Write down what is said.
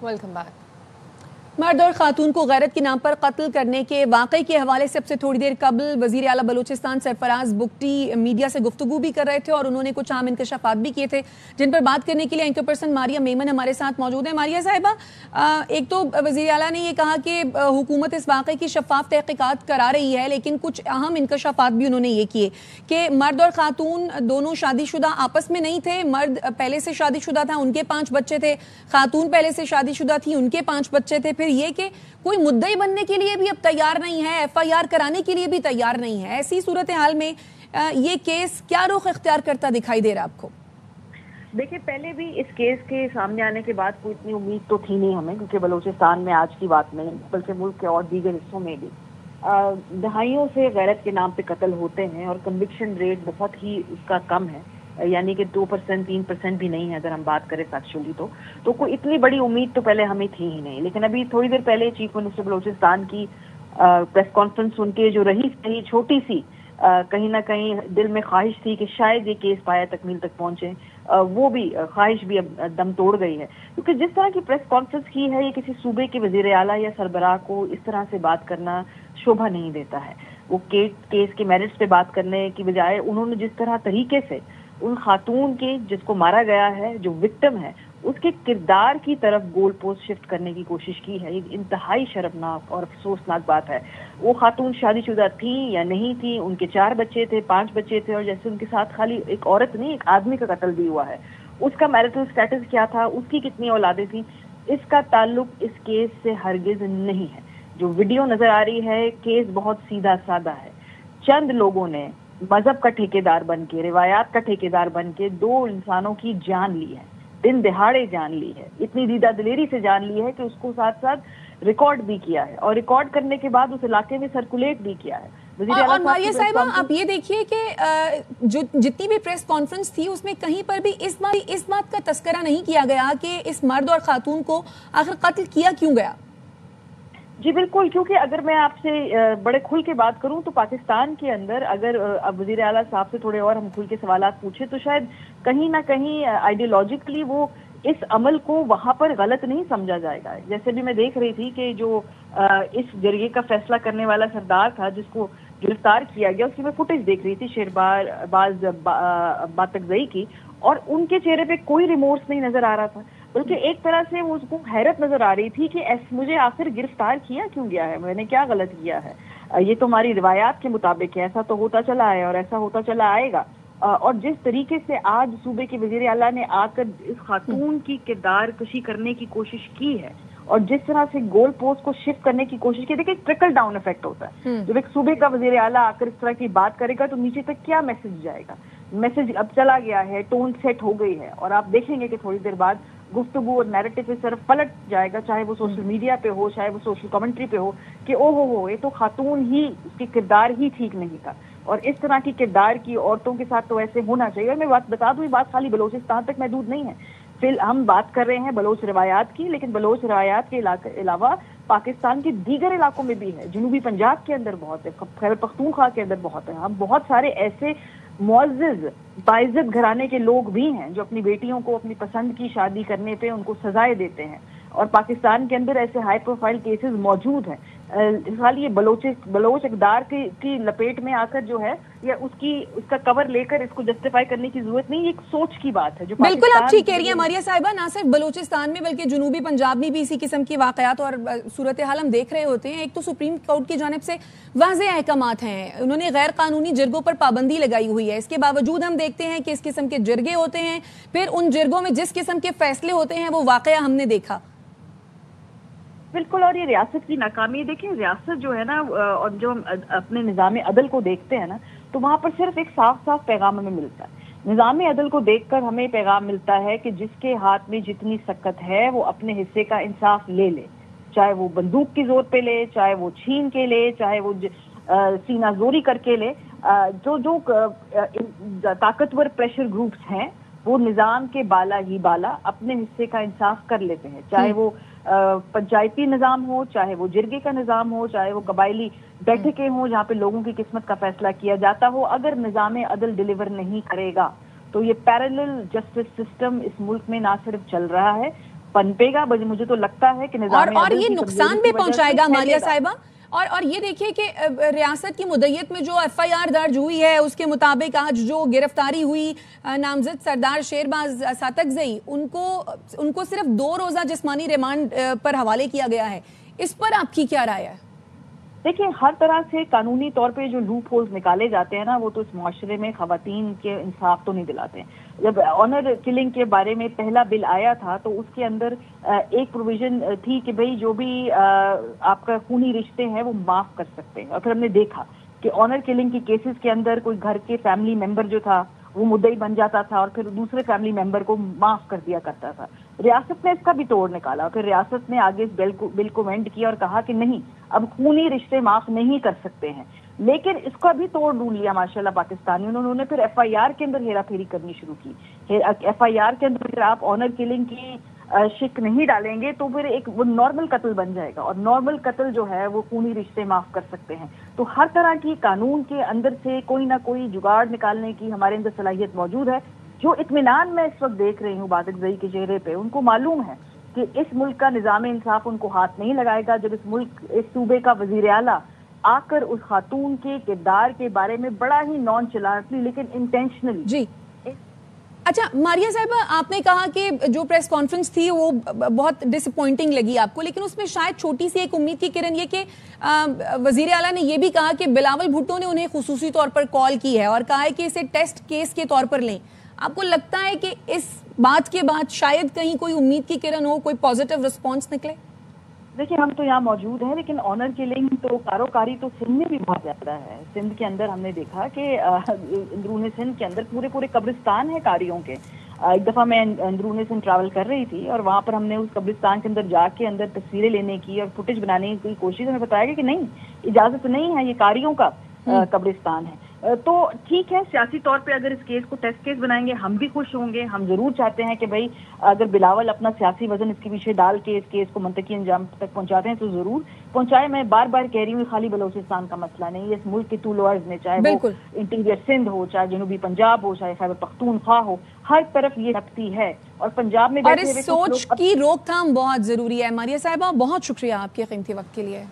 Welcome back. मर्द और खातून को गैरत के नाम पर कत्ल करने के वाक़े के हवाले से अब से थोड़ी देर कबल वज़ीर आला बलूचिस्तान सरफराज बुगटी मीडिया से गुफ्तगू भी कर रहे थे और उन्होंने कुछ अहम इंकशाफात भी किए थे, जिन पर बात करने के लिए एंकर पर्सन मारिया मेमन हमारे साथ मौजूद है। मारिया साहिबा, एक तो वज़ीर आला ने ये कहा कि हुकूमत इस वाक़े की शफाफ तहक़ीक़ात करा रही है, लेकिन कुछ अहम इंकशाफात भी उन्होंने ये किए कि मर्द और खातून दोनों शादीशुदा आपस में नहीं थे। मर्द पहले से शादीशुदा था, उनके 5 बच्चे थे, खातून पहले से शादीशुदा थी, उनके 5 बच्चे थे। फिर ये कि कोई मुद्दई बनने के लिए भी अब तैयार नहीं है, एफआईआर कराने के लिए भी तैयार नहीं है। ऐसी सूरत हाल में ये केस क्या रुख इख्तियार करता दिखाई दे रहा है आपको? देखिए, पहले भी इस केस के सामने आने के बाद कोई इतनी उम्मीद तो थी नहीं हमें, क्योंकि बलूचिस्तान में आज की बात नहीं बल्कि मुल्क के और दीगर हिस्सों में भी दहाइयों से गैरत के नाम पे कत्ल होते हैं और कन्विक्शन रेट बहुत ही उसका कम है, यानी कि 2% 3% भी नहीं है अगर हम बात करें फैक्चुअली। तो कोई इतनी बड़ी उम्मीद तो पहले हमें थी ही नहीं। लेकिन अभी थोड़ी देर पहले चीफ मिनिस्टर बलूचिस्तान की प्रेस कॉन्फ्रेंस सुन के जो रही सही छोटी सी कहीं ना कहीं दिल में ख्वाहिश थी कि शायद ये केस पाया तकमील तक पहुंचे, वो भी ख्वाहिश भी अब दम तोड़ गई है। क्योंकि जिस तरह की प्रेस कॉन्फ्रेंस की है, ये किसी सूबे के वजीर आला या सरबराह को इस तरह से बात करना शोभा नहीं देता है। वो केस के मेरिट्स पे बात करने की बजाय उन्होंने जिस तरह तरीके से उन खातून के जिसको मारा गया है, जो विक्टिम है, उसके किरदार की तरफ गोल पोस्ट शिफ्ट करने की कोशिश की है, ये इंतहाई शर्मनाक और अफसोसनाक बात है। वो खातून शादीशुदा थी या नहीं थी, उनके 4 बच्चे थे, 5 बच्चे थे, और जैसे उनके साथ खाली एक औरत नहीं, एक आदमी का कत्ल भी हुआ है। उसका मैरिटल स्टेटस क्या था, उसकी कितनी औलादें थी, इसका ताल्लुक इस केस से हरगिज नहीं है। जो वीडियो नजर आ रही है, केस बहुत सीधा साधा है। चंद लोगों ने मजहब का ठेकेदार बन के, रिवायात का ठेकेदार बन के 2 इंसानों की जान ली है, दिन दिहाड़े जान ली है, इतनी दीदा दिलेरी से जान ली है कि उसको साथ साथ रिकॉर्ड भी किया है, और रिकॉर्ड करने के बाद उस इलाके में सर्कुलेट भी किया है। और मारिया साहिबा, आप ये देखिए कि जो जितनी भी प्रेस कॉन्फ्रेंस थी उसमें कहीं पर भी इस बात का तस्करा नहीं किया गया कि इस मर्द और खातून को आखिर कत्ल किया क्यों गया। जी बिल्कुल, क्योंकि अगर मैं आपसे बड़े खुल के बात करूं तो पाकिस्तान के अंदर अगर अब वज़ीर आला साहब से थोड़े और हम खुल के सवालात पूछे तो शायद कहीं ना कहीं आइडियोलॉजिकली वो इस अमल को वहां पर गलत नहीं समझा जाएगा। जैसे भी मैं देख रही थी कि जो इस जरिए का फैसला करने वाला सरदार था जिसको गिरफ्तार किया गया, उसकी मैं फुटेज देख रही थी शेरबाज बातकजई की, और उनके चेहरे पे कोई रिमोर्स नहीं नजर आ रहा था, बल्कि एक तरह से वो उसको हैरत नजर आ रही थी कि मुझे आखिर गिरफ्तार किया क्यों गया है, मैंने क्या गलत किया है। ये तो हमारी रिवायात के मुताबिक है, ऐसा तो होता चला है और ऐसा होता चला आएगा। और जिस तरीके से आज सूबे के वजीर आला ने आकर इस खातून की किरदार कशी करने की कोशिश की है और जिस तरह से गोल पोस्ट को शिफ्ट करने की कोशिश की, देखिए ट्रिकल डाउन इफेक्ट होता है। जब एक सूबे का वजीर आला आकर इस तरह की बात करेगा तो नीचे तक क्या मैसेज जाएगा। मैसेज अब चला गया है, टोन सेट हो गई है, और आप देखेंगे कि थोड़ी देर बाद गुफ्तगू और नैरेटिव इस तरफ पलट जाएगा, चाहे वो सोशल मीडिया पे हो, चाहे वो सोशल कमेंट्री पे हो, कि ओ हो ये तो खातून ही, उसकी किरदार ही ठीक नहीं था, और इस तरह की किरदार की औरतों के साथ तो ऐसे होना चाहिए। और मैं बात बता दूं, ये बात खाली बलूचिस्तान तक महदूद नहीं है। फिर हम बात कर रहे हैं बलोच रिवायात की, लेकिन बलोच रिवायात के अलावा पाकिस्तान के दीगर इलाकों में भी है। जनूबी पंजाब के अंदर बहुत है, खैबर पख्तूनख्वा के अंदर बहुत है। हम बहुत सारे ऐसे मुअज़्ज़िज़ बाइज़्ज़त घराने के लोग भी हैं जो अपनी बेटियों को अपनी पसंद की शादी करने पे उनको सजाएं देते हैं, और पाकिस्तान के अंदर ऐसे हाई प्रोफाइल केसेस मौजूद हैं। ये बलोच इक़दार की लपेट में आकर जो है, या उसका कवर लेकर इसको जस्टिफाई करने की जरूरत नहीं, एक सोच की बात है। जो बिल्कुल आप ठीक कह रही हैं मारिया साहिबा, ना सिर्फ बलूचिस्तान में बल्कि जुनूबी पंजाब में भी इसी किस्म की वाकयात और सूरत हाल हम देख रहे होते हैं। एक तो सुप्रीम कोर्ट की जानिब से वाज़ेह अहकामात हैं, उन्होंने गैर कानूनी जिरगों पर पाबंदी लगाई हुई है। इसके बावजूद हम देखते हैं कि इस किस्म के जिरगे होते हैं, फिर उन जिरगों में जिस किस्म के फैसले होते हैं वो वाकया हमने देखा। बिल्कुल, और ये रियासत की नाकामी। देखिए, रियासत जो है ना, और जो अपने निज़ाम अदल को देखते हैं ना, तो वहां पर सिर्फ एक साफ साफ पैगाम हमें मिलता है। निज़ाम अदल को देखकर हमें पैगाम मिलता है कि जिसके हाथ में जितनी सकत है वो अपने हिस्से का इंसाफ ले ले, चाहे वो बंदूक की जोर पे ले, चाहे वो छीन के ले, चाहे वो सीना जोरी करके ले। जो ताकतवर प्रेशर ग्रुप्स हैं वो निज़ाम के बाला ही बाला अपने हिस्से का इंसाफ कर लेते हैं, चाहे वो पंचायती निज़ाम हो, चाहे वो जिरगे का निज़ाम हो, चाहे वो कबायली बैठकें हों जहाँ पे लोगों की किस्मत का फैसला किया जाता हो। अगर निज़ाम अदल डिलीवर नहीं करेगा तो ये पैरेलल जस्टिस सिस्टम इस मुल्क में ना सिर्फ चल रहा है पनपेगा। मुझे तो लगता है कि निज़ाम और ये नुकसान भी पहुंचाएगा मारिया साहिबा। और ये देखिए कि रियासत की मुद्दत में जो FIR दर्ज हुई है उसके मुताबिक आज जो गिरफ्तारी हुई नामजद सरदार शेरबाज सातकजई, उनको सिर्फ 2 रोज़ा जिस्मानी रिमांड पर हवाले किया गया है। इस पर आपकी क्या राय है? देखिए, हर तरह से कानूनी तौर पे जो लूप होल्स निकाले जाते हैं ना, वो तो इस मुआशरे में खवातीन के इंसाफ तो नहीं दिलाते। जब ऑनर किलिंग के बारे में पहला बिल आया था तो उसके अंदर एक प्रोविजन थी कि भाई जो भी आपका खूनी रिश्ते हैं वो माफ कर सकते हैं। और फिर हमने देखा कि ऑनर किलिंग की केसेस के अंदर कोई घर के फैमिली मेंबर जो था वो मुद्दई बन जाता था और फिर दूसरे फैमिली मेंबर को माफ कर दिया करता था। रियासत ने इसका भी तोड़ निकाला। फिर रियासत ने आगे इस बिल को वेंट किया और कहा कि नहीं, अब खूनी रिश्ते माफ नहीं कर सकते हैं। लेकिन इसका भी तोड़ ढूंढ लिया माशाल्लाह पाकिस्तानियों ने। उन्होंने फिर FIR के अंदर हेरा फेरी करनी शुरू की। FIR के अंदर फिर आप ऑनर किलिंग की शिक नहीं डालेंगे तो फिर एक वो नॉर्मल कत्ल बन जाएगा, और नॉर्मल कत्ल जो है वो खूनी रिश्ते माफ कर सकते हैं। तो हर तरह की कानून के अंदर से कोई ना कोई जुगाड़ निकालने की हमारे अंदर सलाहियत मौजूद है। जो इत्मीनान मैं इस वक्त देख रही हूँ बादकजई के चेहरे पे, उनको मालूम है कि इस मुल्क का निज़ाम इंसाफ उनको हाथ नहीं लगाएगा जब इस सूबे का वजीर आला आकर उस खातून के किरदार के बारे में बड़ा ही नॉनचेलेंटली लेकिन इंटेंशनली। जी, अच्छा मारिया साहिबा, आपने कहा कि जो प्रेस कॉन्फ्रेंस थी वो बहुत डिसअपॉइंटिंग लगी आपको, लेकिन उसमें शायद छोटी सी एक उम्मीद की किरण ये कि वजीर आला ने ये भी कहा कि बिलावल भुट्टो ने उन्हें खुसूसी तौर पर कॉल की है और कहा है कि इसे टेस्ट केस के तौर पर लें। आपको लगता है कि इस बात के बाद शायद कहीं कोई उम्मीद की किरण हो, कोई पॉजिटिव रिस्पॉन्स निकले? देखिए, हम तो यहाँ मौजूद हैं, लेकिन ऑनर किलिंग तो कारोकारी तो सिंध में भी बहुत ज्यादा है। सिंध के अंदर हमने देखा कि अंदरूनी सिंध के अंदर पूरे कब्रिस्तान है कारियों के। एक दफा मैं अंदरूनी सिंध ट्रैवल कर रही थी और वहां पर हमने उस कब्रिस्तान के अंदर जाके अंदर तस्वीरें लेने की और फुटेज बनाने की कोशिश। हमें बताया गया कि नहीं, इजाजत नहीं है, ये कारियों का कब्रिस्तान है। तो ठीक है, सियासी तौर पे अगर इस केस को टेस्ट केस बनाएंगे हम भी खुश होंगे। हम जरूर चाहते हैं कि भाई अगर बिलावल अपना सियासी वजन इसके पीछे डाल के इस केस को मंतकी अंजाम तक पहुंचाते हैं तो जरूर पहुंचाए। मैं बार बार कह रही हूँ, खाली बलोचिस्तान का मसला नहीं है, इस मुल्क के टू लॉर्ड्स में, चाहे वो इंटीरियर सिंध हो, चाहे जनूबी पंजाब हो, चाहे खैबर पख्तूनख्वा हो, हर तरफ ये रखती है। और पंजाब में और इस सोच की रोकथाम बहुत जरूरी है। मारिया साहिबा, बहुत शुक्रिया आपके कीमती वक्त के लिए।